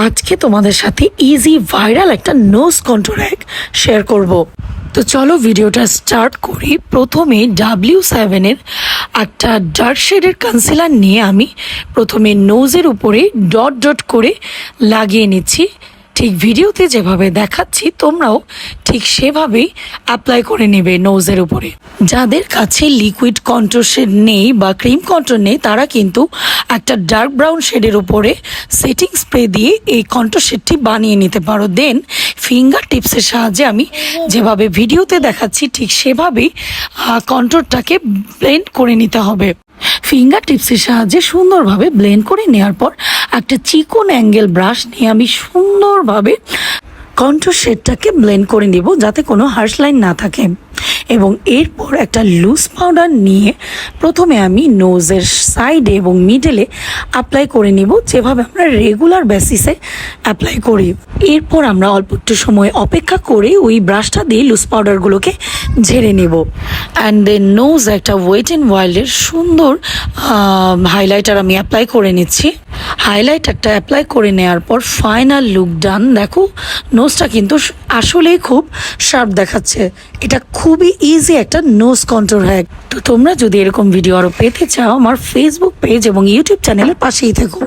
আজকে তোমাদের সাথে ইজি ভাইরাল একটা নোজ কন্ট্রোল হ্যাক শেয়ার করব। তো চলো ভিডিওটা স্টার্ট করি। প্রথমে W7 এর একটা ডার্ক শেডের কনসিলার নিয়ে আমি প্রথমে নোজের উপরে ডট ডট করে লাগিয়ে নিচ্ছি। ঠিক ভিডিওতে যেভাবে দেখাচ্ছি তোমরাও ঠিক সেভাবেই অ্যাপ্লাই করে নেবে নোজের উপরে। যাদের কাছে লিকুইড কন্ট্রোল শেড নেই বা ক্রিম কন্ট্রোল নেই তারা কিন্তু একটা ডার্ক ব্রাউন শেডের উপরে সেটিং স্প্রে দিয়ে এই কন্ট্রোল শেডটি বানিয়ে নিতে পারো। দেন ফিঙ্গার টিপসের সাহায্যে আমি যেভাবে ভিডিওতে দেখাচ্ছি ঠিক সেভাবেই কন্ট্রোলটাকে ব্লেন্ড করে নিতে হবে। ফিঙ্গার টিপসের সাহায্যে সুন্দরভাবে ব্লেন্ড করে নেওয়ার পর একটা চিকন অ্যাঙ্গেল ব্রাশ নিয়ে আমি সুন্দরভাবে কন্ট্রোল শেডটাকে ব্লেন্ড করে নিব যাতে কোনো হার্শ লাইন না থাকে। এবং এরপর একটা লুজ পাউডার নিয়ে প্রথমে আমি নোজের সাইডে এবং মিডলে অ্যাপ্লাই করে নিব যেভাবে আমরা রেগুলার বেসিসে অ্যাপ্লাই করি। এরপর আমরা অল্প একটু সময় অপেক্ষা করে ওই ব্রাশটা দিয়ে লুজ পাউডারগুলোকে ঝেড়ে নেব। অ্যান্ড দেন নোজ একটা ওয়েট অ্যান্ড ওয়াইল্ডের সুন্দর হাইলাইটার আমি অ্যাপ্লাই করে নিচ্ছি। হাইলাইটারটা অ্যাপ্লাই করে নেওয়ার পর ফাইনাল লুক ডান। দেখো নোজটা কিন্তু আসলেই খুব শার্প দেখাচ্ছে। এটা খুবই ইজি একটা নোজ কন্ট্রোল হ্যাক। তো তোমরা যদি এরকম ভিডিও আরও পেতে চাও আমার ফেসবুক পেজ এবং ইউটিউব চ্যানেলের পাশেই থেকো।